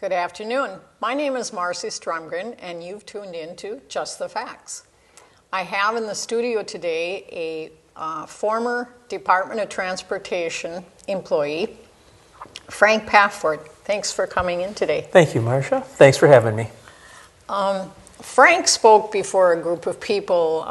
Good afternoon. My name is Marcia Stromgren, and you've tuned in to Just the Facts. I have in the studio today a former Department of Transportation employee, Frank Pfako. Thanks for coming in today. Thank you, Marcia. Thanks for having me. Frank spoke before a group of people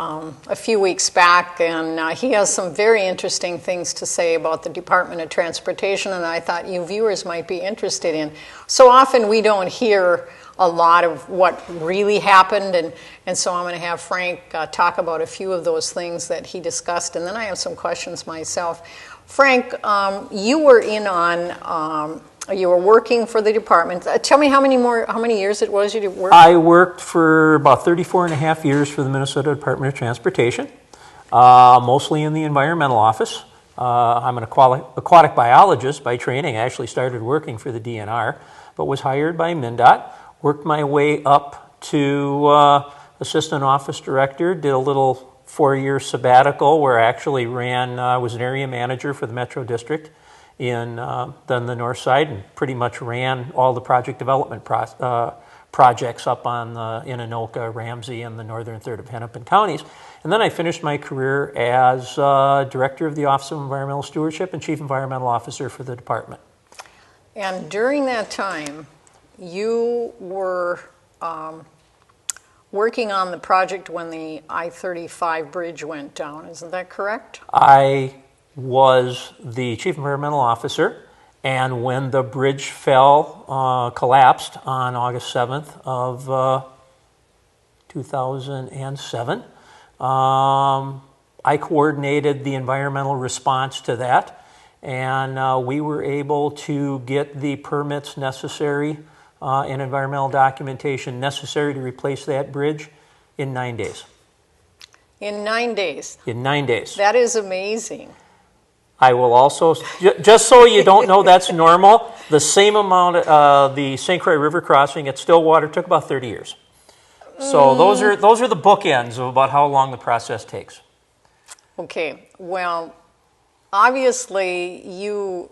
a few weeks back, and he has some very interesting things to say about the Department of Transportation, and I thought you viewers might be interested in. So often we don't hear a lot of what really happened, and so I'm going to have Frank talk about a few of those things that he discussed, and then I have some questions myself. Frank, you were in on... you were working for the department. Tell me how many years it was you worked? I worked for about 34 and a half years for the Minnesota Department of Transportation, mostly in the environmental office. I'm an aquatic biologist by training. I actually started working for the DNR, but was hired by MnDOT, worked my way up to assistant office director, did a little 4-year sabbatical where I actually was an area manager for the Metro District in then the north side, and pretty much ran all the project development projects up on in Anoka, Ramsey, and the northern third of Hennepin counties. And then I finished my career as director of the Office of Environmental Stewardship and chief environmental officer for the department. And during that time, you were working on the project when the I-35 bridge went down. Isn't that correct? I was the chief environmental officer, and when the bridge collapsed on August 7th of 2007, I coordinated the environmental response to that, and we were able to get the permits necessary and environmental documentation necessary to replace that bridge in 9 days. In 9 days? In 9 days. That is amazing. I will also, just so you don't know that's normal, the same amount, the St. Croix River crossing at Stillwater took about 30 years. So those are the bookends of about how long the process takes. Okay, well, obviously you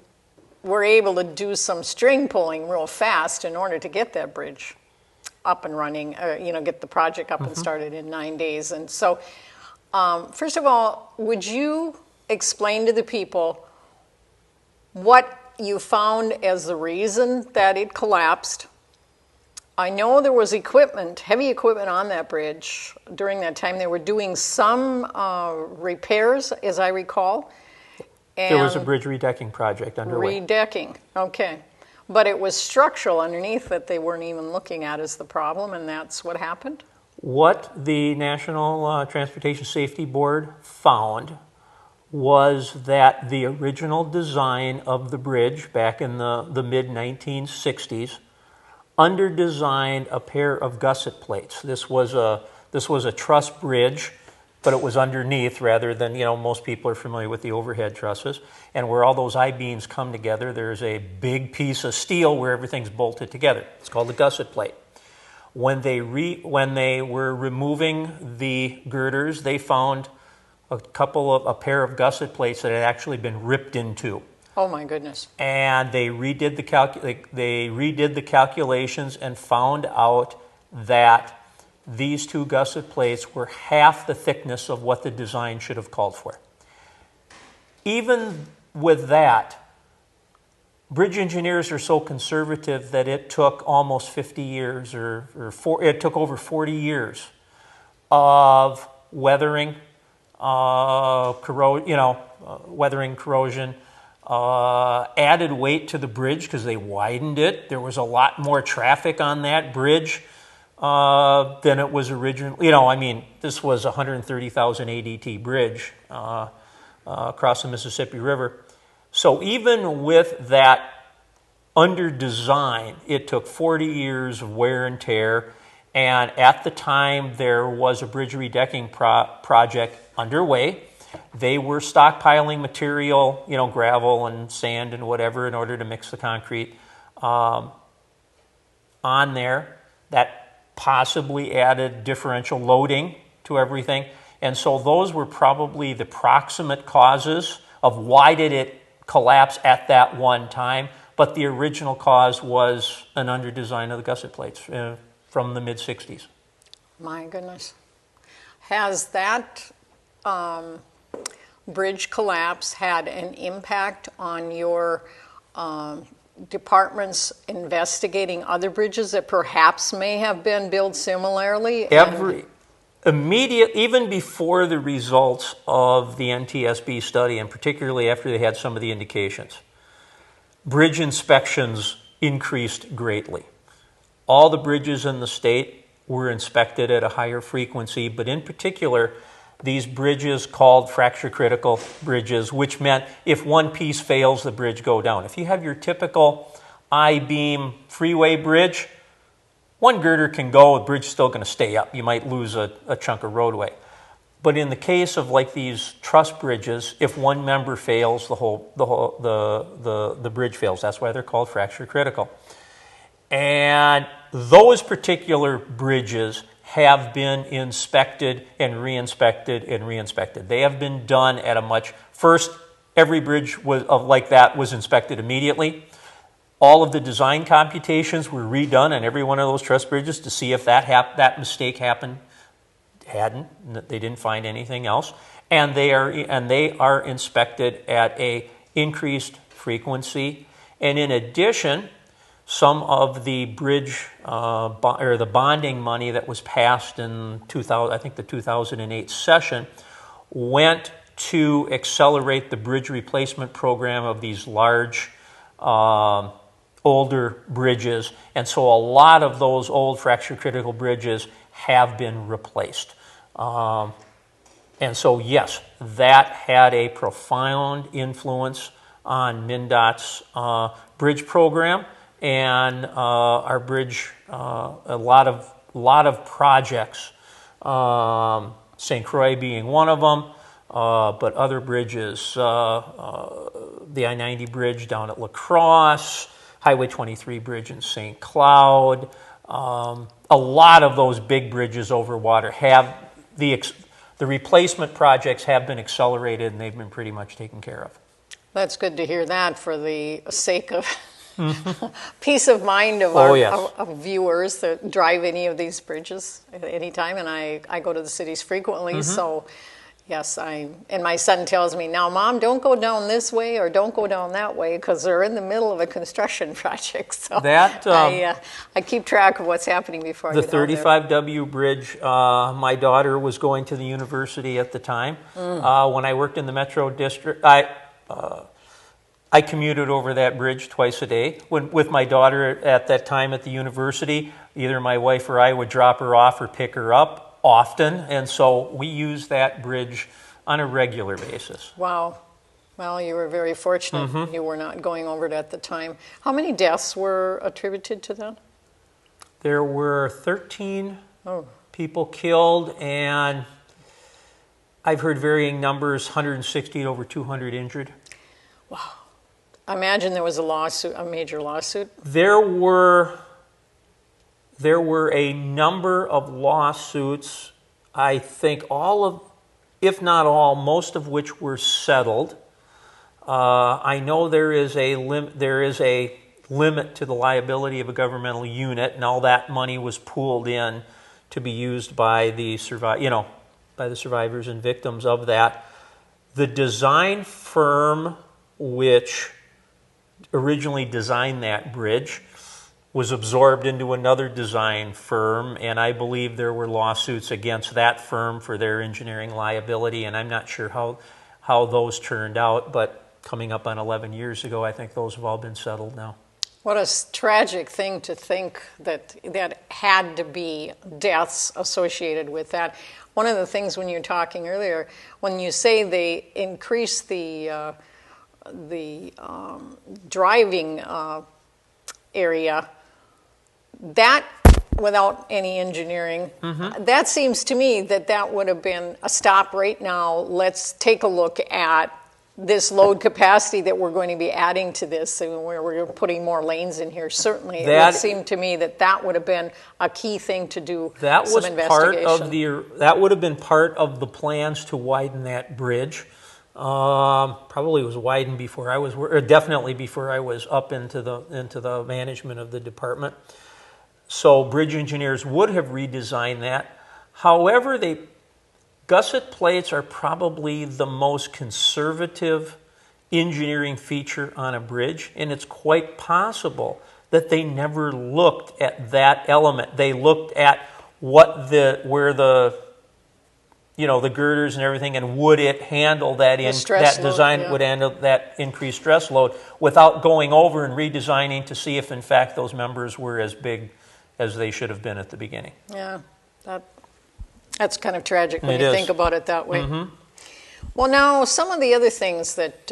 were able to do some string pulling real fast in order to get that bridge up and running, get the project up and started in 9 days. And so, first of all, would you explain to the people what you found as the reason that it collapsed? I know there was heavy equipment on that bridge during that time. They were doing some repairs, as I recall. And there was a bridge redecking project underway. Redecking, okay. But it was structural underneath that they weren't even looking at as the problem, and that's what happened? What the National Transportation Safety Board found was that the original design of the bridge back in the mid-1960s under-designed a pair of gusset plates. This was a truss bridge, but it was underneath rather than, most people are familiar with the overhead trusses. And where all those I-beams come together, there's a big piece of steel where everything's bolted together. It's called the gusset plate. When they were removing the girders, they found a pair of gusset plates that had actually been ripped in two. Oh my goodness. And they redid the calculations and found out that these two gusset plates were half the thickness of what the design should have called for. Even with that, bridge engineers are so conservative that it took almost 50 years, it took over 40 years of weathering, weathering, corrosion, added weight to the bridge because they widened it. There was a lot more traffic on that bridge than it was originally. This was a 130,000 ADT bridge across the Mississippi River. So even with that under design, it took 40 years of wear and tear. And at the time there was a bridge redecking project underway. They were stockpiling material, gravel and sand and whatever in order to mix the concrete on there. That possibly added differential loading to everything. And so those were probably the proximate causes of why did it collapse at that one time. but the original cause was an under-design of the gusset plates from the mid-60s. My goodness. Has that bridge collapse had an impact on your departments investigating other bridges that perhaps may have been built similarly? Even before the results of the NTSB study, and particularly after they had some of the indications, bridge inspections increased greatly. All the bridges in the state were inspected at a higher frequency, but in particular, these bridges called fracture critical bridges, which meant if one piece fails, the bridge go down. If you have your typical I-beam freeway bridge, one girder can go, the bridge is still going to stay up. You might lose a chunk of roadway. But in the case of like these truss bridges, if one member fails, the bridge fails. That's why they're called fracture critical. And those particular bridges have been inspected and re-inspected and re-inspected. They have been done at a much, first, every bridge like that was inspected immediately. All of the design computations were redone on every one of those truss bridges to see if that mistake happened. They didn't find anything else. And they are inspected at a increased frequency. And in addition, some of the bridge or the bonding money that was passed in the 2008 session went to accelerate the bridge replacement program of these large older bridges, and so a lot of those old fracture critical bridges have been replaced. And so yes, that had a profound influence on MnDOT's bridge program, and our bridge, a lot of projects, St. Croix being one of them, but other bridges, the I-90 bridge down at La Crosse, Highway 23 bridge in St. Cloud. A lot of those big bridges over water have the replacement projects have been accelerated, and they've been pretty much taken care of. That's good to hear that for the sake of peace of mind of of viewers that drive any of these bridges at any time. And I go to the cities frequently, so yes, and my son tells me, now, Mom, don't go down this way or don't go down that way, because they're in the middle of a construction project. So that I keep track of what's happening before I get down there. The 35W bridge, my daughter was going to the university at the time. When I worked in the Metro District, I commuted over that bridge twice a day. With my daughter at that time at the university, either my wife or I would drop her off or pick her up often, and so we use that bridge on a regular basis. Wow. Well, you were very fortunate you were not going over it at the time. How many deaths were attributed to that? There were 13 people killed, and I've heard varying numbers, 160 to over 200 injured. Wow. I imagine there was a major lawsuit. There were a number of lawsuits, I think if not all, most of which were settled. I know there is a limit to the liability of a governmental unit, and all that money was pooled in to be used by the survivors and victims of that. The design firm which originally designed that bridge was absorbed into another design firm, and I believe there were lawsuits against that firm for their engineering liability, and I'm not sure how those turned out, but coming up on 11 years ago, I think those have all been settled now. What a tragic thing to think that had to be deaths associated with that. One of the things when you were talking earlier, when you say they increase the driving area, that without any engineering, that seems to me that would have been a stop right now. Let's take a look at this load capacity that we're going to be adding to this, and we're putting more lanes in here. Certainly, it would seem to me that would have been a key thing to do. That was that would have been part of the plans to widen that bridge. Probably was widened before I was, or definitely before I was up into the management of the department. So bridge engineers would have redesigned that. However, gusset plates are probably the most conservative engineering feature on a bridge, and it's quite possible that they never looked at that element. They looked at where the girders and everything, and would it handle that that design load, would handle that increased stress load without going over and redesigning to see if in fact those members were as big as they should have been at the beginning. Yeah, that's kind of tragic when you think about it that way. Mm-hmm. Well, now some of the other things that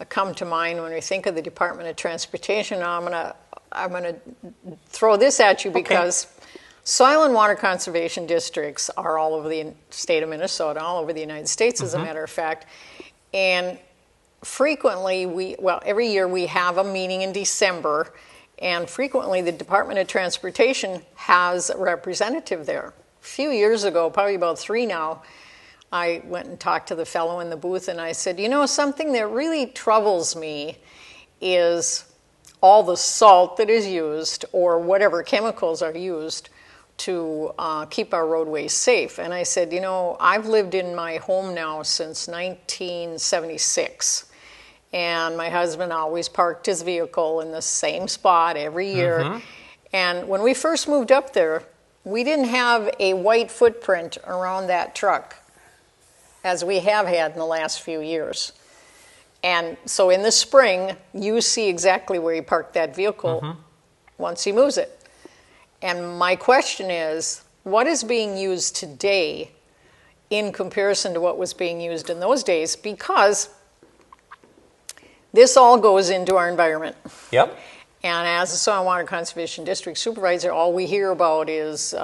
come to mind when we think of the Department of Transportation, I'm gonna throw this at you because soil and water conservation districts are all over the state of Minnesota, all over the United States, as a matter of fact. And frequently, every year we have a meeting in December, and frequently the Department of Transportation has a representative there. A few years ago, probably about 3 now, I went and talked to the fellow in the booth, and I said, something that really troubles me is all the salt that is used, or whatever chemicals are used, to keep our roadways safe. And I said, I've lived in my home now since 1976. And my husband always parked his vehicle in the same spot every year. Mm-hmm. And when we first moved up there, we didn't have a white footprint around that truck as we have had in the last few years. And so in the spring, you see exactly where he parked that vehicle once he moves it. And my question is, what is being used today in comparison to what was being used in those days? Because this all goes into our environment. Yep. And as a Soil and Water Conservation District Supervisor, all we hear about is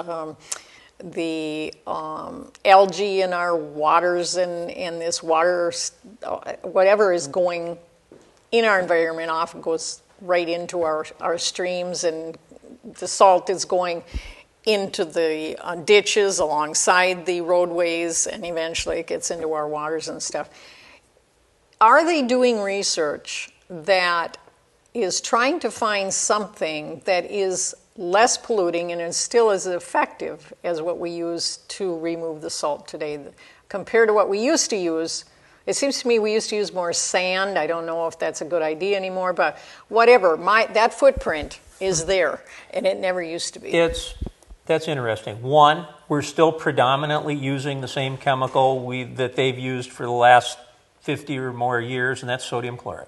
the algae in our waters and this water, whatever is going in our environment often goes right into our streams, and the salt is going into the ditches alongside the roadways, and eventually it gets into our waters and stuff. Are they doing research that is trying to find something that is less polluting and is still as effective as what we use to remove the salt today? Compared to what we used to use, it seems to me we used to use more sand. I don't know if that's a good idea anymore, but whatever, that footprint is there, and it never used to be. That's interesting. One, we're still predominantly using the same chemical that they've used for the last 50 or more years, and that's sodium chloride,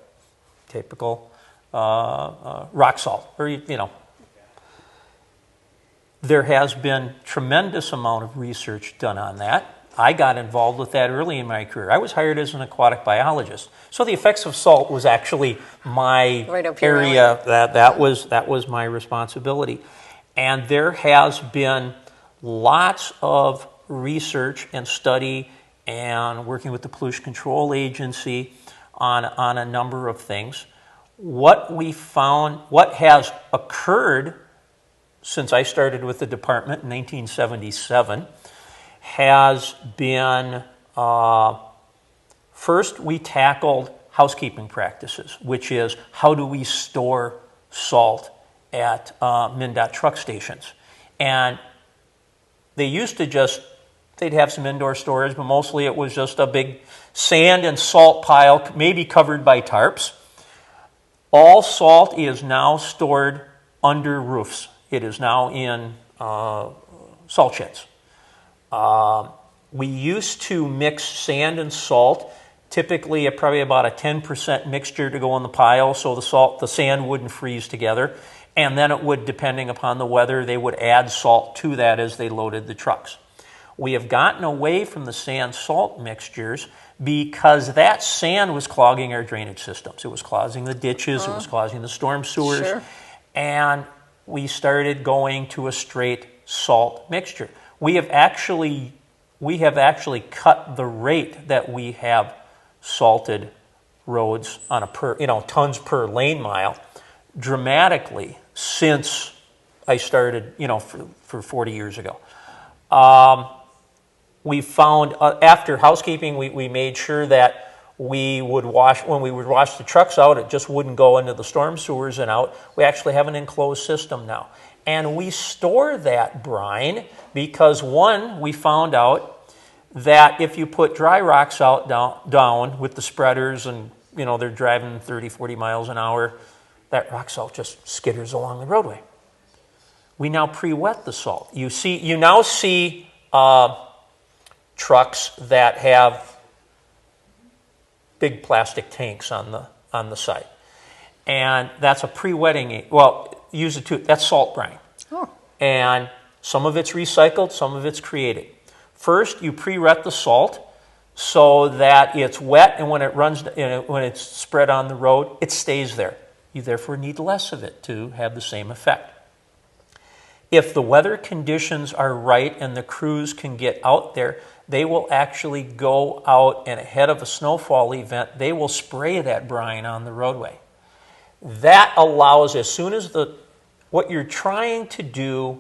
typical rock salt. There has been tremendous amount of research done on that. I got involved with that early in my career. I was hired as an aquatic biologist, so the effects of salt was actually my area. That was my responsibility. And there has been lots of research and study and working with the Pollution Control Agency on a number of things. What we found, what has occurred since I started with the department in 1977, has been, first we tackled housekeeping practices, which is how do we store salt at MnDOT truck stations. And they used to they'd have some indoor storage, but mostly it was just a big sand and salt pile, maybe covered by tarps. All salt is now stored under roofs. It is now in salt sheds. We used to mix sand and salt, typically at probably about a 10% mixture to go in the pile, so the sand wouldn't freeze together. And then it would, depending upon the weather, they would add salt to that as they loaded the trucks. We have gotten away from the sand-salt mixtures because that sand was clogging our drainage systems. It was clogging the ditches, it was clogging the storm sewers, Sure. And we started going to a straight salt mixture. We have actually cut the rate that we have salted roads on tons per lane mile dramatically since I started, for 40 years ago. We found, after housekeeping, we made sure that we would wash, when we would wash the trucks out, it just wouldn't go into the storm sewers and out. We actually have an enclosed system now. And we store that brine because, one, we found out that if you put dry rocks out down with the spreaders and, you know, they're driving 30, 40 miles an hour, that rock salt just skitters along the roadway. We now pre-wet the salt. You now see trucks that have big plastic tanks on the side, and that's a pre-wetting. Well, use it too. That's salt brine, and some of it's recycled, some of it's created. First, you pre-wet the salt so that it's wet, and when it runs, when it's spread on the road, it stays there. You therefore need less of it to have the same effect. If the weather conditions are right and the crews can get out there, they will actually go out, and ahead of a snowfall event, they will spray that brine on the roadway. That allows, as soon as what you're trying to do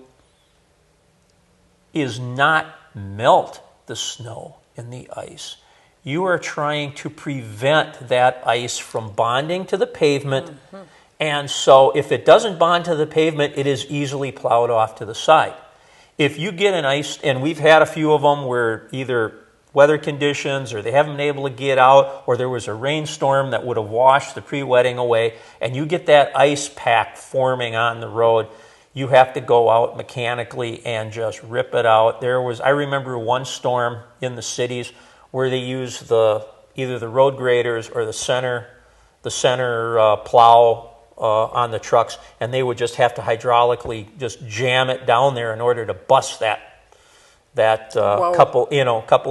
is not melt the snow and the ice. You are trying to prevent that ice from bonding to the pavement. Mm-hmm. And so if it doesn't bond to the pavement, it is easily plowed off to the side. If you get an ice, and we've had a few of them where either weather conditions or they haven't been able to get out, or there was a rainstorm that would have washed the pre-wetting away, and you get that ice pack forming on the road, you have to go out mechanically and just rip it out. I remember one storm in the cities where they used either the road graders or the center plow on the trucks, and they would just have to hydraulically just jam it down there in order to bust that couple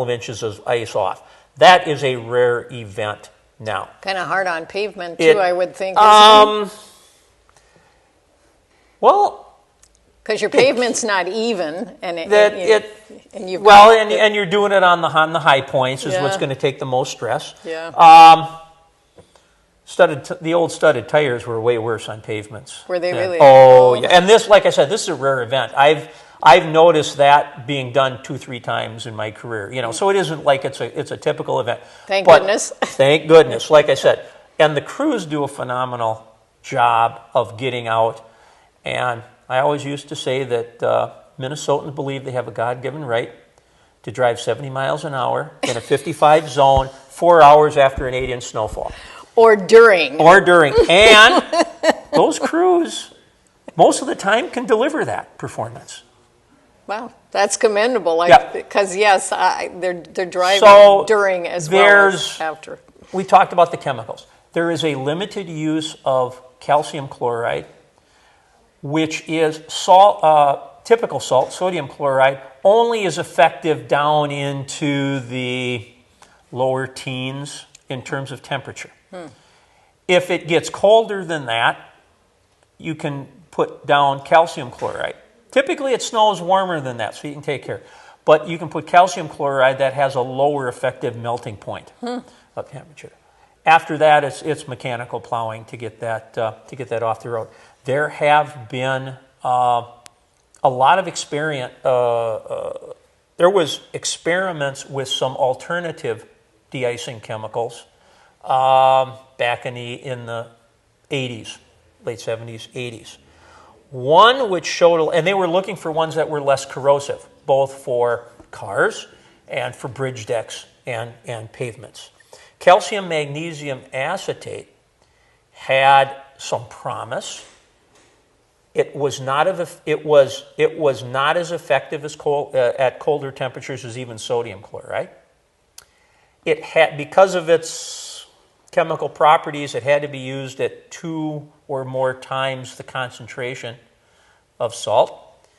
of inches of ice off. That is a rare event now. Kind of hard on pavement too, I would think. Well, because your pavement's not even, and you're doing it on the high points is what's going to take the most stress. Yeah. The old studded tires were way worse on pavements. Were they really? Oh, yeah. And this, like I said, this is a rare event. I've noticed that being done 2-3 times in my career. You know, so it isn't like it's a typical event. Thank goodness. Thank goodness. Like I said, and the crews do a phenomenal job of getting out. And I always used to say that Minnesotans believe they have a God-given right to drive 70 miles an hour in a 55 zone 4 hours after an 8-inch snowfall. Or during. And those crews, most of the time, can deliver that performance. Wow, that's commendable. Because, they're driving during as well as after. We talked about the chemicals. There is a limited use of calcium chloride, which is typical salt. Sodium chloride only is effective down into the lower teens in terms of temperature. If it gets colder than that, you can put down calcium chloride. Typically, it snows warmer than that, so you can take care. But you can put calcium chloride that has a lower effective melting point of temperature. After that, it's mechanical plowing to get that off the road. There have been a lot of experience. There was experiments with some alternative de-icing chemicals back in the 80s, late 70s, 80s. One which showed, and they were looking for ones that were less corrosive, both for cars and for bridge decks and pavements. Calcium magnesium acetate had some promise. It was not as effective as at colder temperatures as even sodium chloride. It had, because of its chemical properties, it had to be used at 2 or more times the concentration of salt.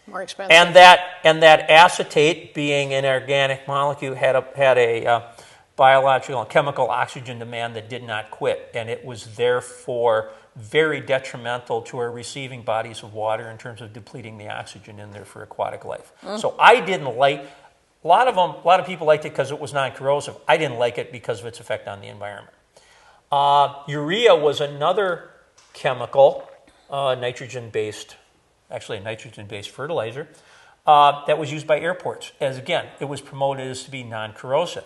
More expensive. And that acetate, being an organic molecule, had a biological and chemical oxygen demand that did not quit, and it was therefore very detrimental to our receiving bodies of water in terms of depleting the oxygen in there for aquatic life. So I didn't like. A lot of people liked it because it was non-corrosive. I didn't like it because of its effect on the environment. Urea was another chemical, nitrogen-based fertilizer, that was used by airports. As again, it was promoted as to be non-corrosive.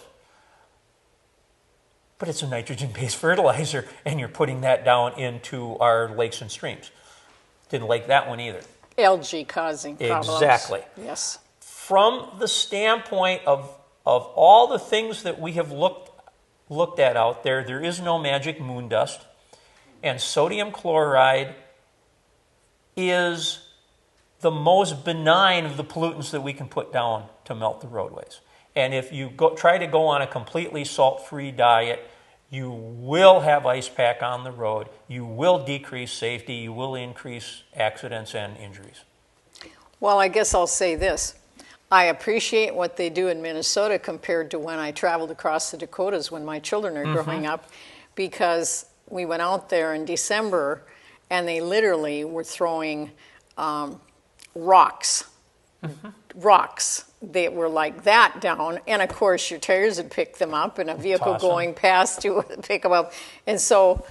but it's a nitrogen-based fertilizer, and you're putting that down into our lakes and streams. Didn't like that one either. Algae causing problems. Exactly. Yes. From the standpoint of all the things that we have looked at out there, there is no magic moon dust, and sodium chloride is the most benign of the pollutants that we can put down to melt the roadways. And if you try to go on a completely salt-free diet, you will have ice pack on the road, you will decrease safety, you will increase accidents and injuries. Well, I guess I'll say this. I appreciate what they do in Minnesota compared to when I traveled across the Dakotas when my children are growing up, because we went out there in December and they literally were throwing rocks. Rocks that were like that down, and of course your tires would pick them up, and a vehicle going past you would pick them up. And so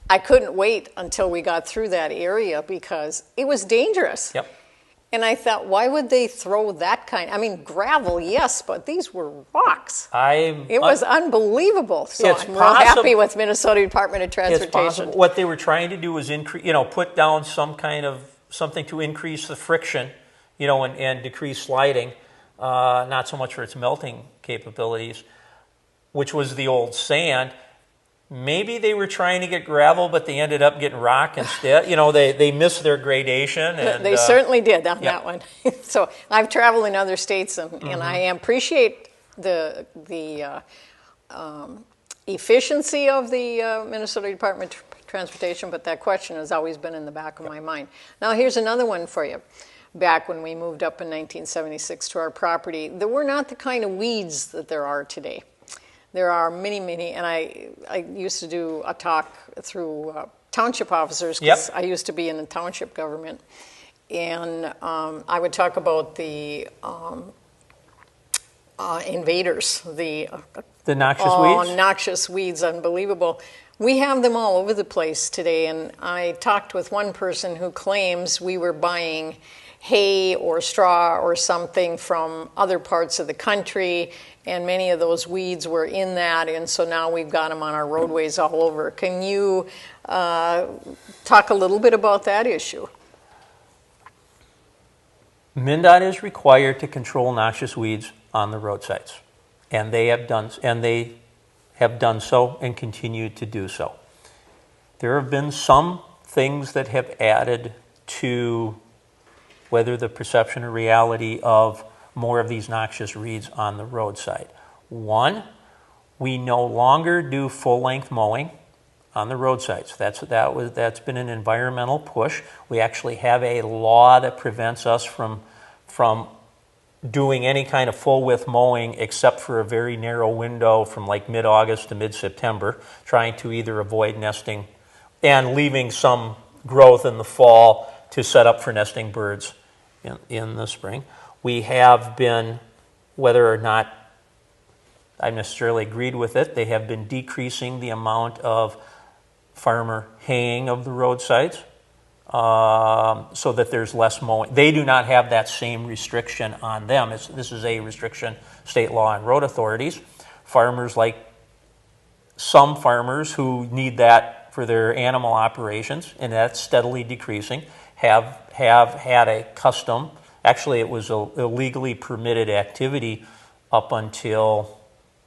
I couldn't wait until we got through that area because it was dangerous. Yep. And I thought, why would they throw that kind? I mean, gravel, yes, but these were rocks. It was unbelievable. So I'm real happy with Minnesota Department of Transportation. It's possible. What they were trying to do was put down something to increase the friction, and decrease sliding, not so much for its melting capabilities, which was the old sand. Maybe they were trying to get gravel, but they ended up getting rock instead. They missed their gradation. And, they certainly did on that one. So I've traveled in other states, and I appreciate the efficiency of the Minnesota Department of Transportation, but that question has always been in the back of my mind. Now here's another one for you. Back when we moved up in 1976 to our property, there were not the kind of weeds that there are today. There are many, and I used to do a talk through township officers because I used to be in the township government, and I would talk about the invaders, the noxious weeds. Noxious weeds, unbelievable. We have them all over the place today, and I talked with one person who claims we were buying hay or straw or something from other parts of the country, and many of those weeds were in that, and so now we've got them on our roadways all over. Can you talk a little bit about that issue? MnDOT is required to control noxious weeds on the roadsides, and they have done so and continue to do so. There have been some things that have added to whether the perception or reality of more of these noxious weeds on the roadside. One, we no longer do full-length mowing on the roadsides. That's been an environmental push. We actually have a law that prevents us from doing any kind of full-width mowing except for a very narrow window from like mid-August to mid-September, trying to either avoid nesting and leaving some growth in the fall to set up for nesting birds in the spring. We have been, whether or not I necessarily agreed with it, they have been decreasing the amount of farmer haying of the roadsides so that there's less mowing. They do not have that same restriction on them. This is a restriction, state law and road authorities. Farmers, like some farmers who need that for their animal operations, and that's steadily decreasing, have had a custom. Actually, it was a illegally permitted activity up until,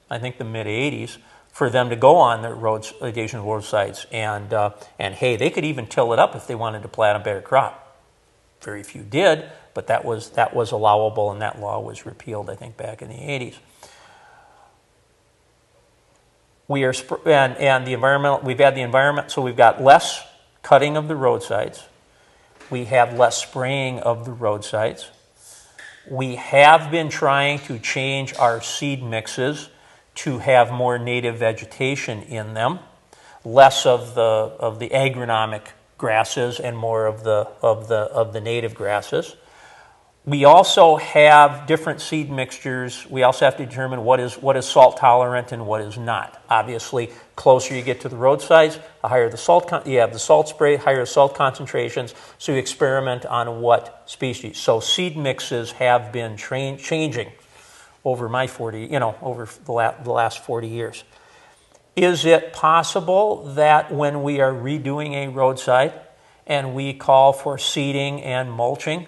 I think, the mid-'80s, for them to go on their roads, adjacent roadsides, and hey, they could even till it up if they wanted to plant a better crop. Very few did, but that was allowable, and that law was repealed, I think, back in the '80s. We are and the environmental. We've had the environment, so we've got less cutting of the roadsides. We have less spraying of the roadsides. We have been trying to change our seed mixes to have more native vegetation in them, less of the agronomic grasses and more of the native grasses. We also have different seed mixtures. We also have to determine what is salt tolerant and what is not. Obviously, closer you get to the roadsides, the higher the salt you have the salt spray, higher salt concentrations. So you experiment on what species. So seed mixes have been changing over my over the last 40 years. is it possible that when we are redoing a roadside and we call for seeding and mulching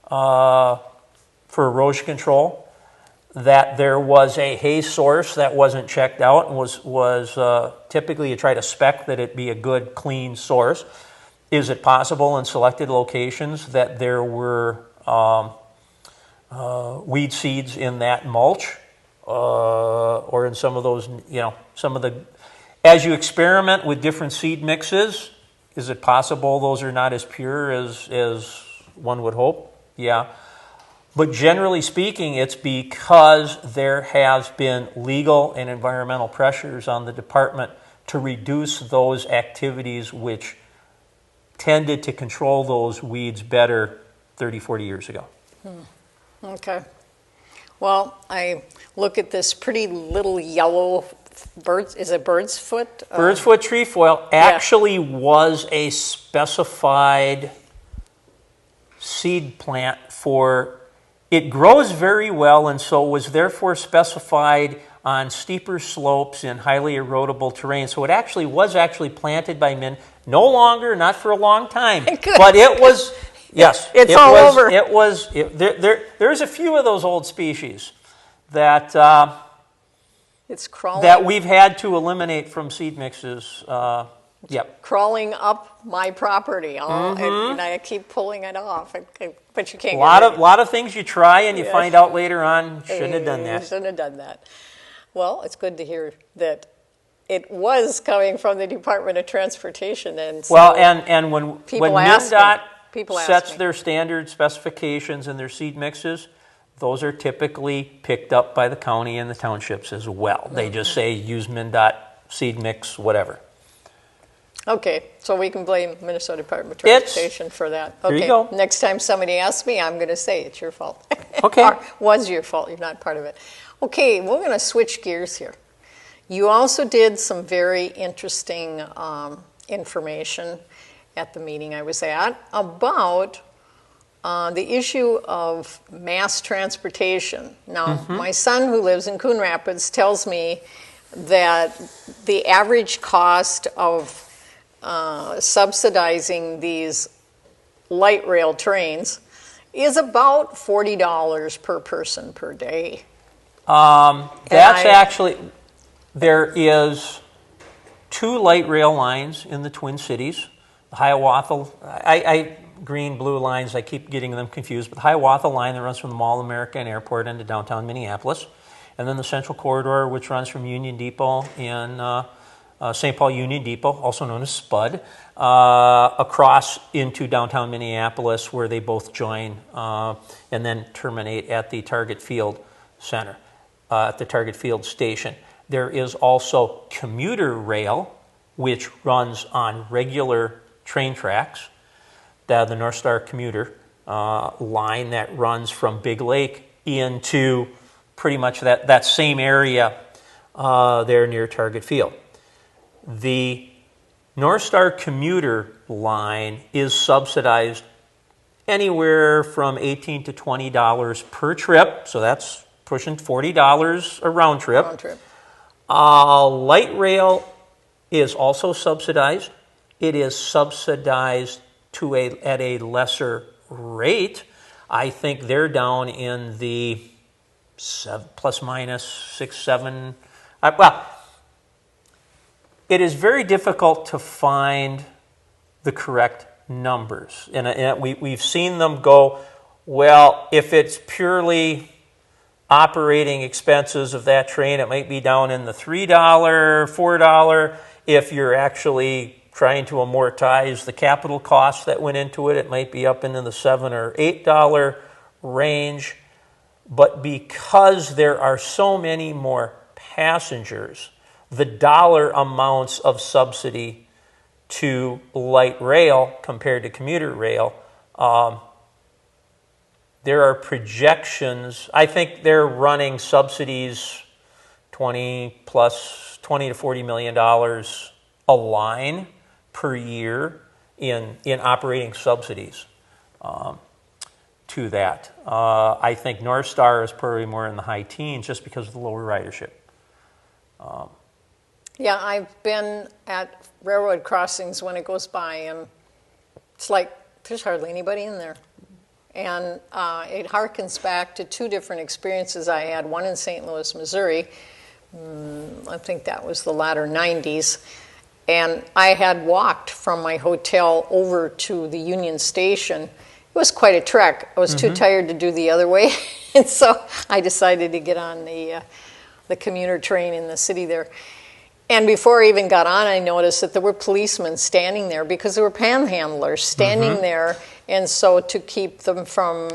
for erosion control, that there was a hay source that wasn't checked out and was typically you try to spec that it be a good, clean source? Is it possible in selected locations that there were weed seeds in that mulch? Or in some of those, some of the, as you experiment with different seed mixes, is it possible those are not as pure as one would hope? Yeah. But generally speaking, it's because there has been legal and environmental pressures on the department to reduce those activities which tended to control those weeds better 30, 40 years ago. Okay. Well, I look at this pretty little yellow bird's foot? Bird's foot trefoil actually was a specified seed plant for, it grows very well and so was therefore specified on steeper slopes in highly erodible terrain. So it actually was planted by men, no longer, not for a long time, but it was... Yes, it's all over. There's a few of those old species that it's crawling. That we've had to eliminate from seed mixes. Yep, crawling up my property, and I keep pulling it off. But you can't. A lot of things you try and you find out later on shouldn't have done that. Shouldn't have done that. Well, it's good to hear that it was coming from the Department of Transportation, and so and when MNDT sets their standard specifications and their seed mixes, those are typically picked up by the county and the townships as well. They just say use MNDT seed mix, whatever. Okay, so we can blame Minnesota Department of Transportation for that. Okay, there you go. Next time somebody asks me, I'm going to say it's your fault. Okay. Or was your fault, you're not part of it. Okay, we're going to switch gears here. You also did some very interesting information at the meeting I was at about the issue of mass transportation. Now, my son who lives in Coon Rapids tells me that the average cost of subsidizing these light rail trains is about $40 per person per day. There is 2 light rail lines in the Twin Cities. The Hiawatha, green, blue lines, I keep getting them confused, but the Hiawatha line that runs from the Mall of America and Airport into downtown Minneapolis, and then the Central Corridor, which runs from Union Depot in St. Paul Union Depot, also known as SPUD, across into downtown Minneapolis, where they both join and then terminate at the Target Field Center, at the Target Field Station. There is also commuter rail, which runs on regular train tracks. The North Star commuter line that runs from Big Lake into pretty much that same area there near Target Field. The North Star commuter line is subsidized anywhere from $18 to $20 per trip, so that's pushing $40 a round trip. Light rail is also subsidized. It is subsidized at a lesser rate. I think they're down in the plus minus 6, 7. It is very difficult to find the correct numbers, and we've seen them go. Well, if it's purely operating expenses of that train, it might be down in the $3, $4. If you're actually trying to amortize the capital costs that went into it, it might be up into the $7 or $8 range. But because there are so many more passengers, the dollar amounts of subsidy to light rail compared to commuter rail, there are projections. I think they're running subsidies $20 to $40 million a line per year in operating subsidies to that. I think North Star is probably more in the high teens just because of the lower ridership. Yeah, I've been at railroad crossings when it goes by, and it's like there's hardly anybody in there. And it harkens back to two different experiences I had, one in St. Louis, Missouri. I think that was the latter 90s. And I had walked from my hotel over to the Union Station. It was quite a trek. I was too tired to do the other way. And so I decided to get on the commuter train in the city there. And before I even got on, I noticed that there were policemen standing there because there were panhandlers standing there. And so to keep them from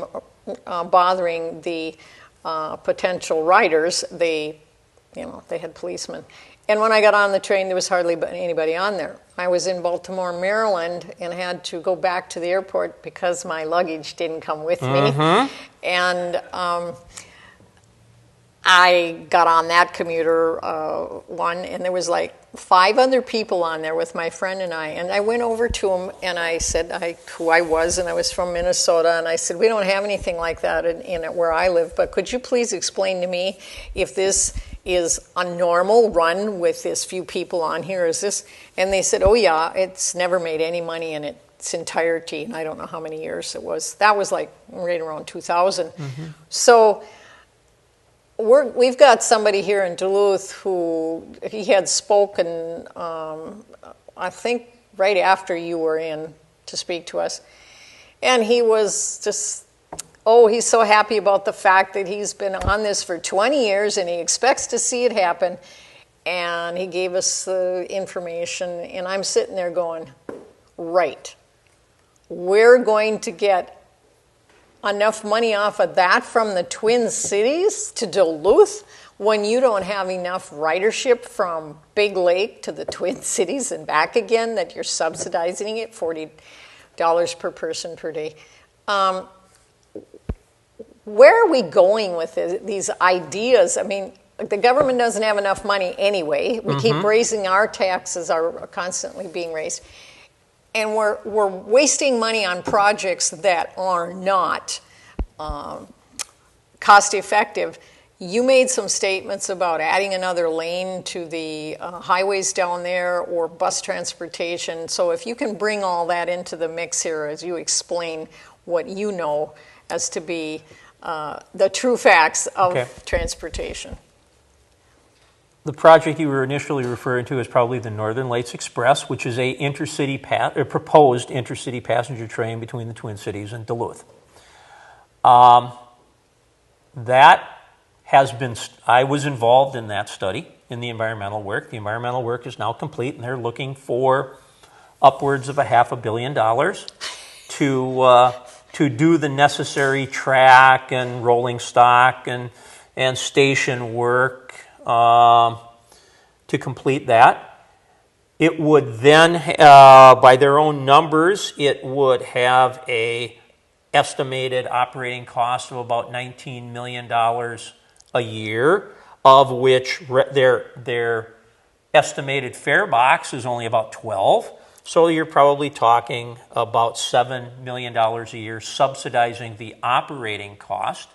bothering the potential riders, they had policemen. And when I got on the train, there was hardly anybody on there. I was in Baltimore, Maryland, and had to go back to the airport because my luggage didn't come with me. And I got on that commuter one, and there was like 5 other people on there with my friend and I. And I went over to them, and I said who I was, and I was from Minnesota. And I said, we don't have anything like that in where I live, but could you please explain to me if this is a normal run with this few people on here? Is this? And they said, oh yeah, it's never made any money in its entirety. And I don't know how many years it was. That was like right around 2000. So we've got somebody here in Duluth who he had spoken, I think right after you were in to speak to us. And he was just, he's so happy about the fact that he's been on this for 20 years and he expects to see it happen. And he gave us the information, and I'm sitting there going, right, we're going to get enough money off of that from the Twin Cities to Duluth when you don't have enough ridership from Big Lake to the Twin Cities and back again, that you're subsidizing it, $40 per person per day. Where are we going with these ideas? I mean, the government doesn't have enough money anyway. We keep raising our taxes, are constantly being raised. And we're wasting money on projects that are not cost effective. You made some statements about adding another lane to the highways down there or bus transportation. So if you can bring all that into the mix here as you explain what you know as to be the true facts of transportation. The project you were initially referring to is probably the Northern Lights Express, which is a proposed intercity passenger train between the Twin Cities and Duluth. That has been, I was involved in that study, in the environmental work. The environmental work is now complete, and they're looking for upwards of $500 million to do the necessary track and rolling stock and station work to complete that. It would then, by their own numbers, it would have a estimated operating cost of about $19 million a year, of which their estimated fare box is only about 12. So you're probably talking about $7 million a year subsidizing the operating cost.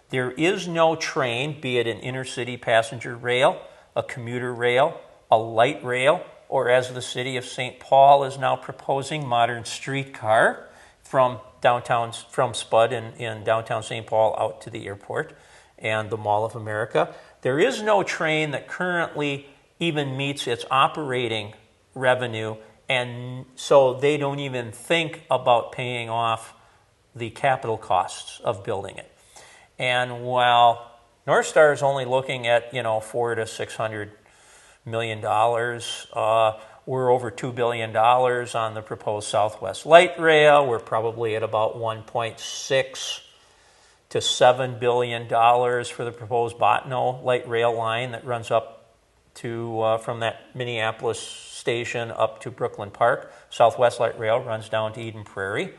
There is no train, be it an intercity passenger rail, a commuter rail, a light rail, or as the city of St. Paul is now proposing, modern streetcar from Spud in downtown St. Paul out to the airport and the Mall of America. There is no train that currently even meets its operating revenue, and so they don't even think about paying off the capital costs of building it. And while North Star is only looking at, $400 to $600 million, we're over $2 billion on the proposed Southwest Light Rail. We're probably at about $1.6 to $7 billion for the proposed Botno Light Rail line that runs up to from that Minneapolis station up to Brooklyn Park. Southwest Light Rail runs down to Eden Prairie.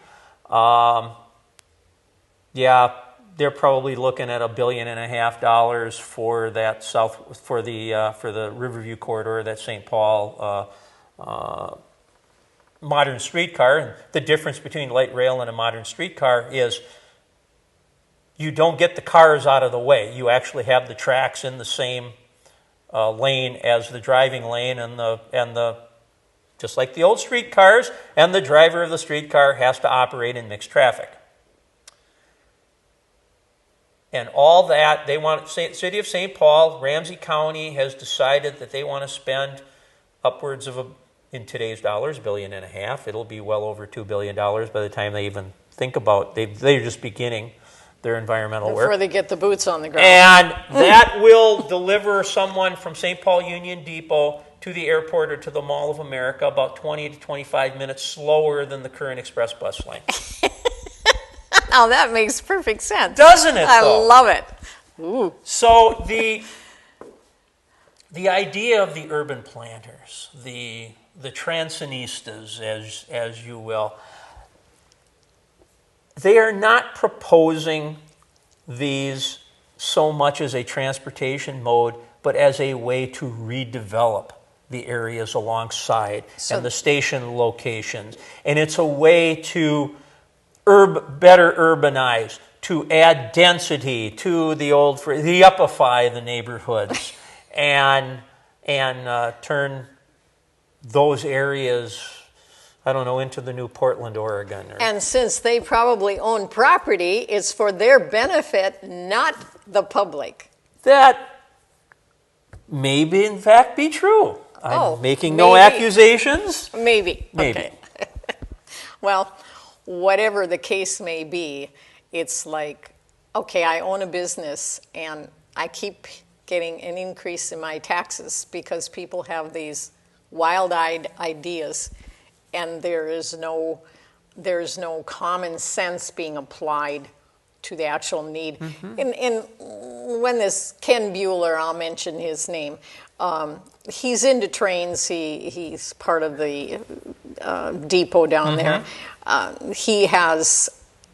They're probably looking at $1.5 billion for that for the Riverview corridor, that St. Paul modern streetcar. And the difference between light rail and a modern streetcar is you don't get the cars out of the way. You actually have the tracks in the same lane as the driving lane, and the just like the old streetcars, and the driver of the streetcar has to operate in mixed traffic. And all that, they want, City of St. Paul, Ramsey County has decided that they want to spend upwards of, in today's dollars, $1.5 billion. It'll be well over $2 billion by the time they even think about, they're just beginning their environmental work. Before they get the boots on the ground. And that will deliver someone from St. Paul Union Depot to the airport or to the Mall of America about 20 to 25 minutes slower than the current express bus lane. Now that makes perfect sense. Doesn't it, though? I love it. Ooh. So the idea of the urban planners, the transinistas, as you will, they are not proposing these so much as a transportation mode, but as a way to redevelop the areas alongside and the station locations. And it's a way to better urbanize, to add density to the upify the neighborhoods, and turn those areas, I don't know, into the new Portland, Oregon. And since they probably own property, it's for their benefit, not the public. That may be, in fact, be true. I'm making no accusations. Maybe. Maybe. Okay. Well, whatever the case may be, it's like, okay, I own a business and I keep getting an increase in my taxes because people have these wild-eyed ideas, and there's no common sense being applied to the actual need. Mm-hmm. And when this Ken Bueller, I'll mention his name, he's into trains. He's part of the depot down there.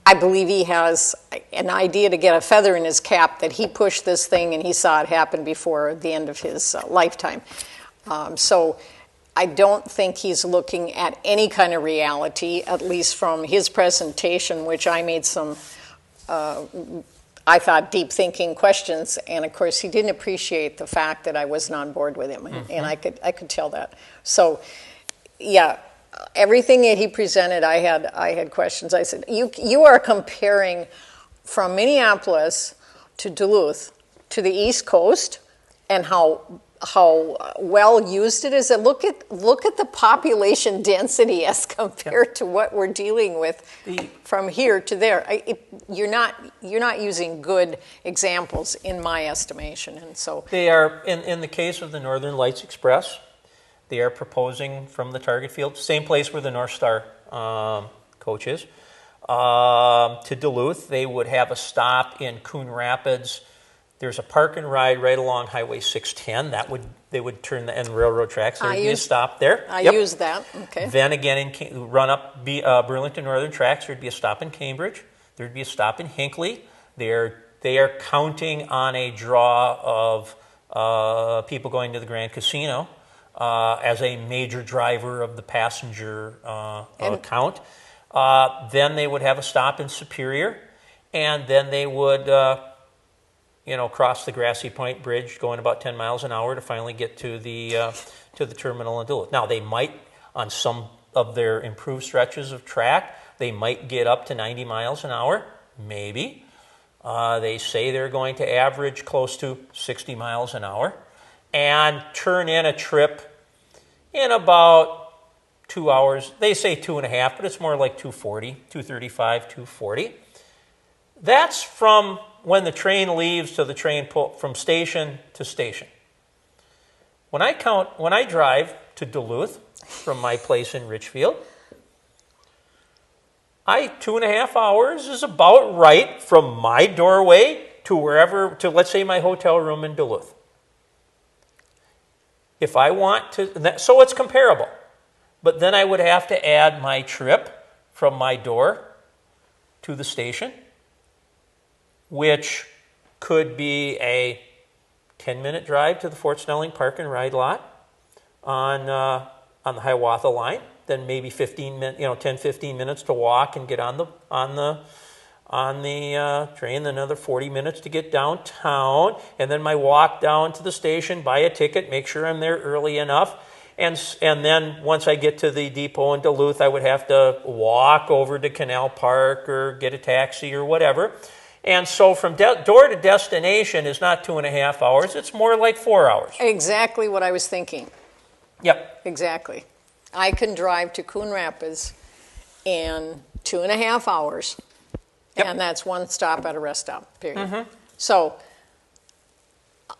I believe he has an idea to get a feather in his cap that he pushed this thing and he saw it happen before the end of his lifetime. So I don't think he's looking at any kind of reality, at least from his presentation, which I made some, I thought, deep thinking questions. And of course, he didn't appreciate the fact that I wasn't on board with him, and I could tell that. So, yeah. Everything that he presented, I had questions. I said, you are comparing from Minneapolis to Duluth to the East Coast, and how well used it is. And look at the population density as compared to what we're dealing with from here to there. You're not using good examples in my estimation, and so they are in the case of the Northern Lights Express. They are proposing from the target field, same place where the North Star coach is, to Duluth. They would have a stop in Coon Rapids. There's a park and ride right along Highway 610. They would turn the end railroad tracks. There'd be a stop there. I used that. Okay. Then again, run up Burlington Northern Tracks. There'd be a stop in Cambridge. There'd be a stop in Hinckley. They are counting on a draw of people going to the Grand Casino as a major driver of the passenger count. Then they would have a stop in Superior, and then they would cross the Grassy Point Bridge going about 10 miles an hour to finally get to the terminal in Duluth. Now, they might, on some of their improved stretches of track, they might get up to 90 miles an hour, maybe. They say they're going to average close to 60 miles an hour and turn in a trip in about 2 hours. They say 2.5, but it's more like 240, 235, 240. That's from when the train leaves to the train from station to station. When I drive to Duluth from my place in Richfield, 2.5 hours is about right from my doorway to let's say my hotel room in Duluth. If I want to, so it's comparable. But then I would have to add my trip from my door to the station, which could be a 10-minute drive to the Fort Snelling Park and Ride lot on the Hiawatha line, then maybe 10-15 minutes to walk and get on the on the train, another 40 minutes to get downtown, and then my walk down to the station, buy a ticket, make sure I'm there early enough. And then once I get to the depot in Duluth, I would have to walk over to Canal Park or get a taxi or whatever. And so from door to destination is not 2.5 hours. It's more like 4 hours. Exactly what I was thinking. Yep. Exactly. I can drive to Coon Rapids in 2.5 hours, Yep. and that's one stop at a rest stop, period. So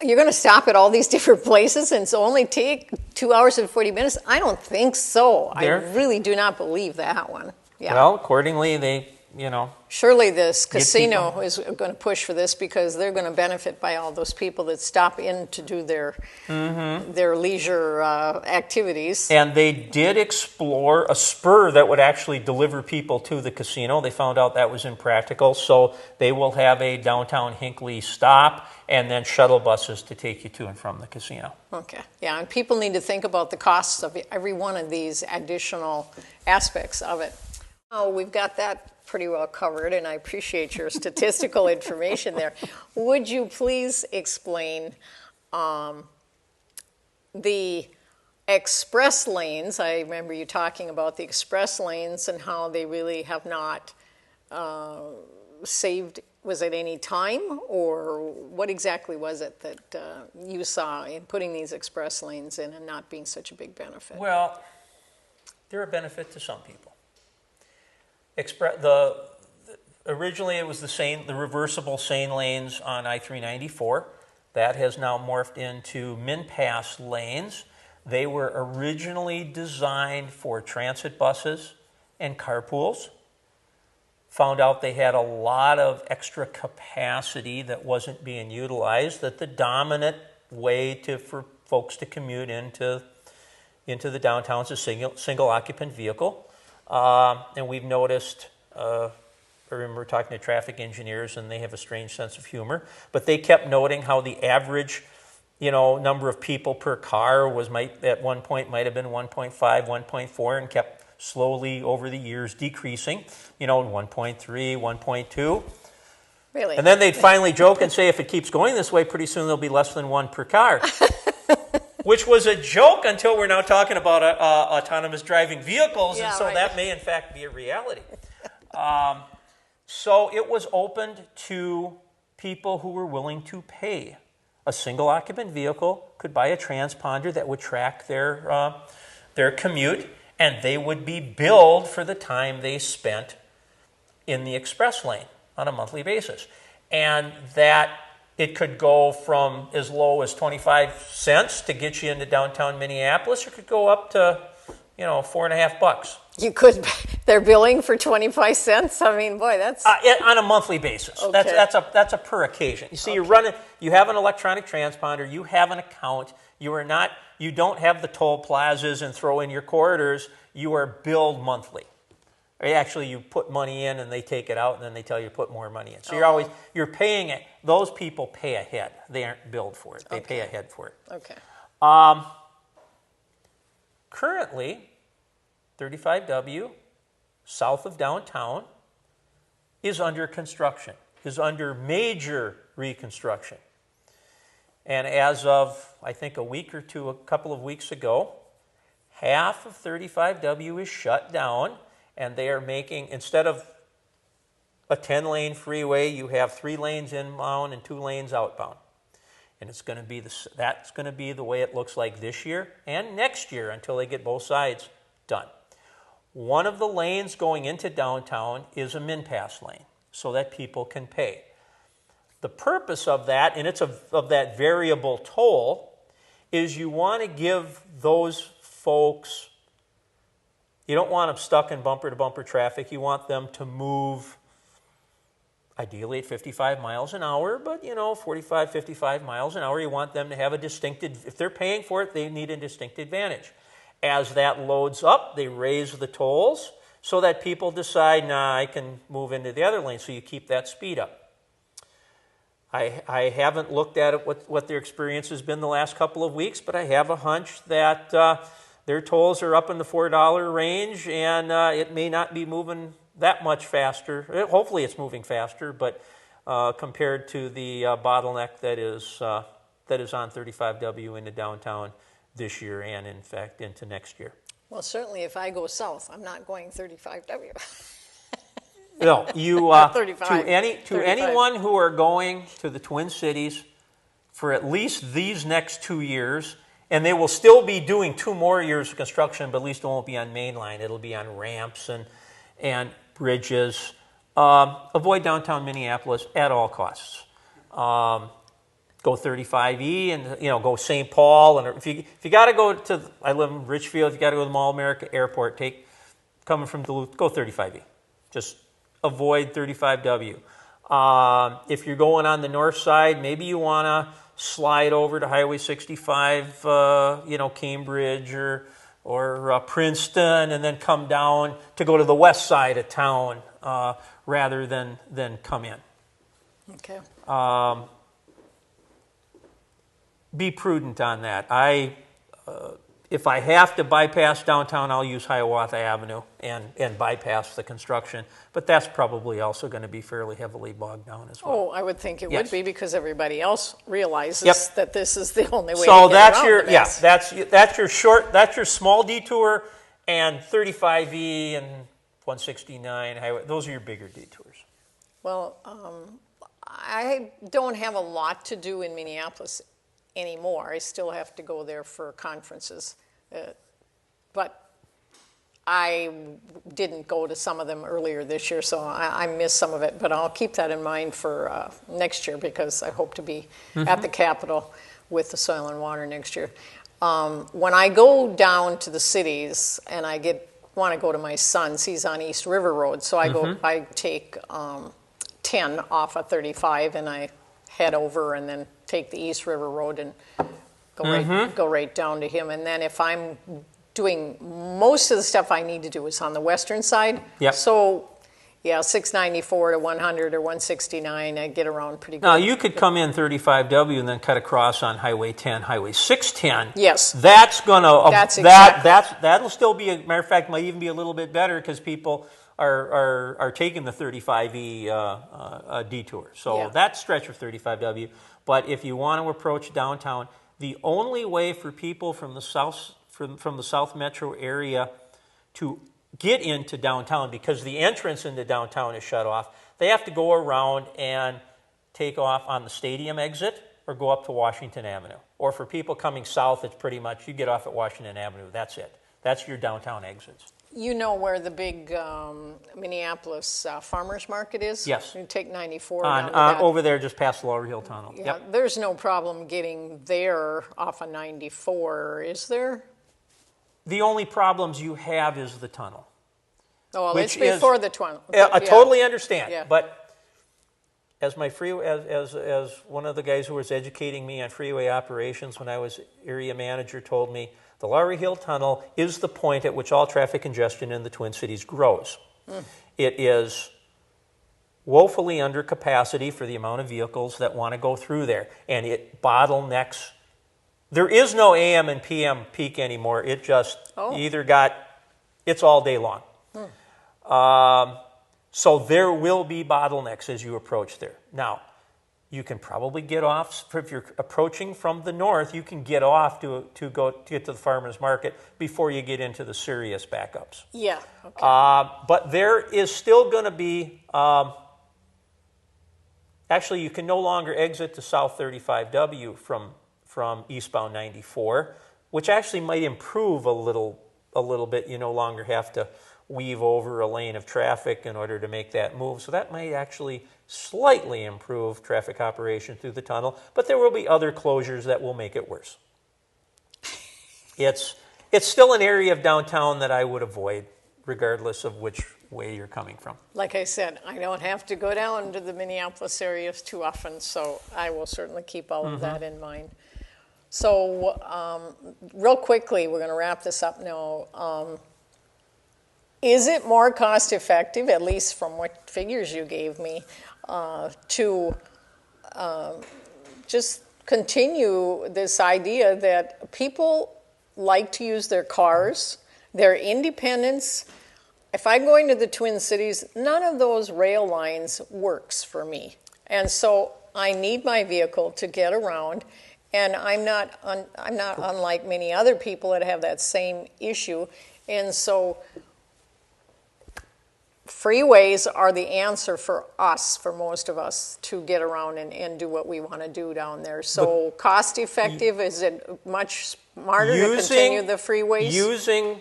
you're going to stop at all these different places and so only take 2 hours and 40 minutes? I don't think so. I really do not believe that one. Yeah. Well, accordingly, they, you know. Surely this casino is going to push for this because they're going to benefit by all those people that stop in to do their leisure activities. And they did explore a spur that would actually deliver people to the casino. They found out that was impractical, so they will have a downtown Hinckley stop and then shuttle buses to take you to and from the casino. Okay, yeah, and people need to think about the costs of every one of these additional aspects of it. Oh, we've got that pretty well covered, and I appreciate your statistical information there. Would you please explain the express lanes? I remember you talking about the express lanes and how they really have not saved. Was it any time, or what exactly was it that you saw in putting these express lanes in and not being such a big benefit? Well, they're a benefit to some people. Originally, it was the reversible sane lanes on I-394. That has now morphed into min-pass lanes. They were originally designed for transit buses and carpools. Found out they had a lot of extra capacity that wasn't being utilized, that the dominant way for folks to commute into the downtown is a single occupant vehicle. And we've noticed, I remember talking to traffic engineers, and they have a strange sense of humor, but they kept noting how the average, number of people per car at one point might have been 1.5, 1.4, and kept slowly over the years decreasing, 1.3, 1.2. Really? And then they'd finally joke and say, if it keeps going this way, pretty soon there'll be less than one per car. Which was a joke until we're now talking about autonomous driving vehicles, Yeah, and so right. that may in fact be a reality. So it was opened to people who were willing to pay. A single occupant vehicle could buy a transponder that would track their commute, and they would be billed for the time they spent in the express lane on a monthly basis. And that it could go from as low as 25 cents to get you into downtown Minneapolis, or it could go up to, $4.50. You could. They're billing for 25 cents. I mean, boy, that's on a monthly basis. Okay. That's a per occasion. You see, you have an electronic transponder, you have an account. You don't have the toll plazas and throw in your quarters. You are billed monthly. Actually, you put money in and they take it out, and then they tell you to put more money in. So you're paying it. Those people pay ahead. They aren't billed for it. They pay ahead for it. okay. Currently, 35W, south of downtown, is under construction, is under major reconstruction. And as of, I think, a couple of weeks ago, half of 35W is shut down, and they are making, instead of a 10-lane freeway, you have 3 lanes inbound and 2 lanes outbound. And that's going to be the way it looks like this year and next year until they get both sides done. One of the lanes going into downtown is a min-pass lane so that people can pay. The purpose of that, and it's of that variable toll, is you want to give those folks, you don't want them stuck in bumper-to-bumper traffic. You want them to move, ideally at 55 miles an hour, but 45, 55 miles an hour. You want them to have a if they're paying for it, they need a distinct advantage. As that loads up, they raise the tolls so that people decide, I can move into the other lane, so you keep that speed up. I haven't looked at it, what their experience has been the last couple of weeks, but I have a hunch that their tolls are up in the $4 range, and it may not be moving that much faster. Hopefully it's moving faster, but compared to the bottleneck that is on 35W into downtown this year and, in fact, into next year. Well, certainly if I go south, I'm not going 35W. No, you 35. to anyone who are going to the Twin Cities for at least these next 2 years, and they will still be doing 2 more years of construction, but at least it won't be on main line. It'll be on ramps and bridges. Avoid downtown Minneapolis at all costs. Go 35E and go St. Paul, and if you got to go to, I live in Richfield. If you got to go to the Mall of America Airport, coming from Duluth, go 35E. Just avoid 35W. If you're going on the north side, maybe you want to slide over to Highway 65, Cambridge or Princeton, and then come down to go to the west side of town rather than come in. Okay. Be prudent on that. If I have to bypass downtown, I'll use Hiawatha Avenue and bypass the construction. But that's probably also going to be fairly heavily bogged down as well. Oh, I would think it would be, because everybody else realizes Yep. that this is the only way So to get that's around your the mess. that's your small detour, and 35E and 169 highway. Those are your bigger detours. Well, I don't have a lot to do in Minneapolis anymore. I still have to go there for conferences. But I didn't go to some of them earlier this year, so I missed some of it. But I'll keep that in mind for next year, because I hope to be at the Capitol with the Soil and Water next year. When I go down to the cities and I want to go to my son's, he's on East River Road, so I take 10 off of 35 and I head over and then take the East River Road and go right down to him. And then if I'm doing, most of the stuff I need to do is on the western side. Yep. So, 694 to 100 or 169, I get around pretty good. Now, you could come in 35W and then cut across on Highway 10, Highway 610. Yes. That's going to, that'll still be, matter of fact, might even be a little bit better, because people are taking the 35E detour. So that stretch of 35W. But if you want to approach downtown, the only way for people from the South Metro area to get into downtown, because the entrance into downtown is shut off, they have to go around and take off on the stadium exit or go up to Washington Avenue. Or for people coming south, it's pretty much you get off at Washington Avenue. That's it. That's your downtown exits. You know where the big Minneapolis farmers market is? Yes. You take 94 down to that. Over there, just past the Lowry Hill Tunnel. Yeah, Yep. there's no problem getting there off of 94, is there? The only problems you have is the tunnel. Oh, well, it's Which is- before the tunnel. I totally understand, Yeah. but as my as one of the guys who was educating me on freeway operations when I was area manager told me, the Lowry Hill Tunnel is the point at which all traffic congestion in the Twin Cities grows. It is woefully under capacity for the amount of vehicles that want to go through there, and it bottlenecks. There is no AM and PM peak anymore. It just it's all day long. So there will be bottlenecks as you approach there. Now, you can probably get off, if you're approaching from the north, you can get off to get to the farmer's market before you get into the serious backups. Yeah, okay. But there is still going to be, actually you can no longer exit to South 35W from eastbound 94, which actually might improve a little bit. You no longer have to weave over a lane of traffic in order to make that move. So that might actually slightly improve traffic operation through the tunnel, but there will be other closures that will make it worse. It's still an area of downtown that I would avoid, regardless of which way you're coming from. Like I said, I don't have to go down to the Minneapolis areas too often, so I will certainly keep all of that in mind. So real quickly, we're going to wrap this up now. Is it more cost effective, at least from what figures you gave me, to just continue this idea that people like to use their cars, their independence, if I'm going to the Twin Cities, none of those rail lines works for me. And so I need my vehicle to get around, and I'm not unlike many other people that have that same issue. And so freeways are the answer for us, for most of us, to get around and do what we want to do down there. So cost effective, is it much smarter to continue the freeways? Using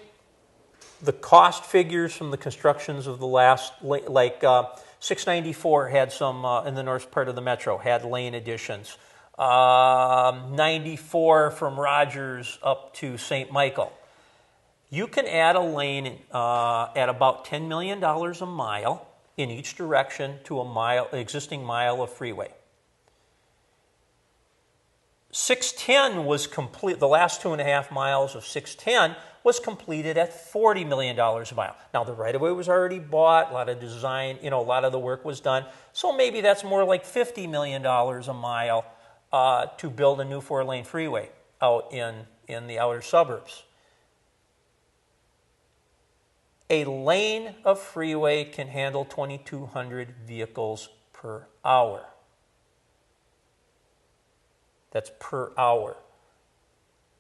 the cost figures from the constructions of the last, like 694 had some, in the north part of the metro, had lane additions. 94 from Rogers up to St. Michael. You can add a lane at about $10 million a mile in each direction to a existing mile of freeway. 610 was complete, the last 2.5 miles of 610 was completed at $40 million a mile. Now, the right-of-way was already bought, a lot of design, a lot of the work was done. So maybe that's more like $50 million a mile to build a new 4-lane freeway out in the outer suburbs. A lane of freeway can handle 2,200 vehicles per hour. That's per hour.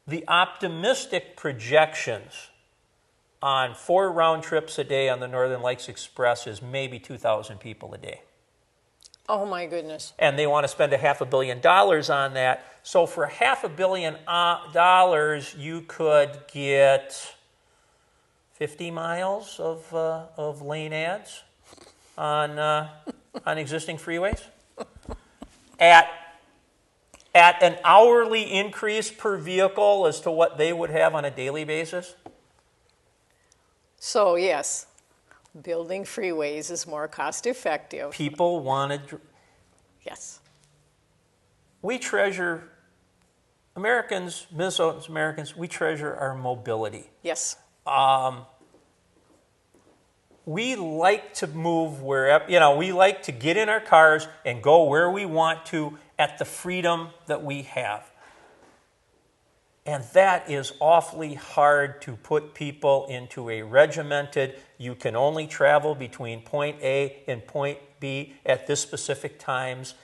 The optimistic projections on 4 round trips a day on the Northern Lights Express is maybe 2,000 people a day. Oh my goodness. And they want to spend $500 million on that. So for $500 million, you could get 50 miles of lane ads on existing freeways at an hourly increase per vehicle as to what they would have on a daily basis. So yes, building freeways is more cost effective. People wanted. Yes. We treasure, Americans, Minnesotans, Americans, we treasure our mobility. Yes. We like to move wherever, we like to get in our cars and go where we want to at the freedom that we have. And that is awfully hard to put people into a regimented, you can only travel between point A and point B at this specific times,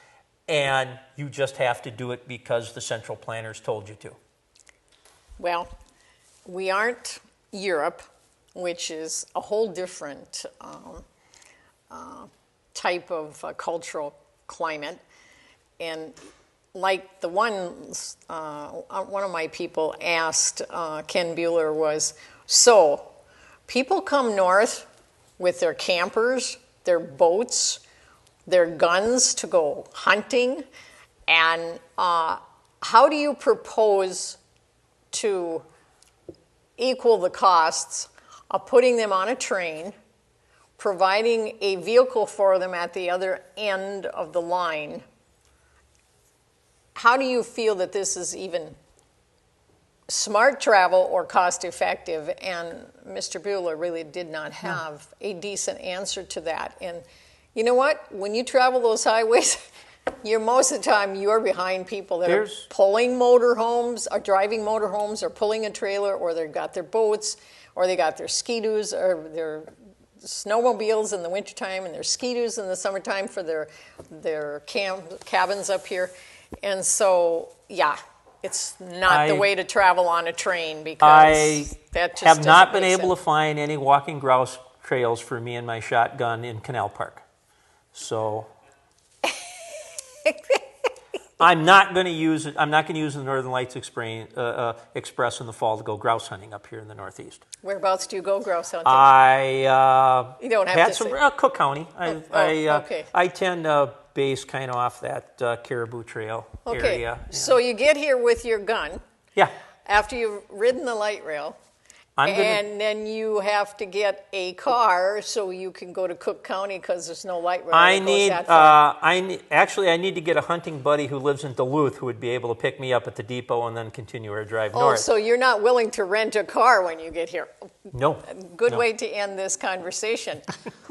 and you just have to do it because the central planners told you to. Well, we aren't Europe, which is a whole different type of cultural climate. And like the one of my people asked Ken Bueller was, so people come north with their campers, their boats, their guns to go hunting, and how do you propose to equal the costs of putting them on a train, providing a vehicle for them at the other end of the line? How do you feel that this is even smart travel or cost effective? And Mr. Bueller really did not have a decent answer to that. And you know what? When you travel those highways, most of the time you're behind people that are pulling motorhomes, or driving motorhomes, or pulling a trailer, or they've got their boats, or they got their ski-doos, or their snowmobiles in the wintertime, and their ski-doos in the summertime for their cabins up here. And so, yeah, it's not the way to travel on a train, because that just have not been sense. able to find any walking grouse trails for me and my shotgun in Canal Park. So I'm not going to use it. I'm not going to use the Northern Lights Express in the fall to go grouse hunting up here in the Northeast. Whereabouts do you go grouse hunting? You don't have had to some say. Cook County. Okay. I tend to base kind of off that Caribou Trail area. Yeah. So you get here with your gun. Yeah. After you've ridden the light rail. And then you have to get a car so you can go to Cook County because there's no light rail. I need to get a hunting buddy who lives in Duluth who would be able to pick me up at the depot and then continue our drive north. Oh, so you're not willing to rent a car when you get here? No. Good way to end this conversation.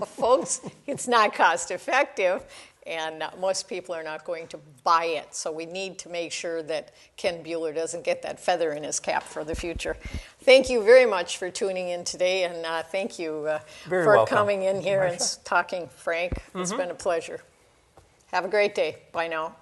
Folks, it's not cost effective, and most people are not going to buy it. So we need to make sure that Ken Bueller doesn't get that feather in his cap for the future. thank you very much for tuning in today, and thank you Very for welcome. coming in here and Marcia. talking, Frank. It's been a pleasure. Have a great day. Bye now.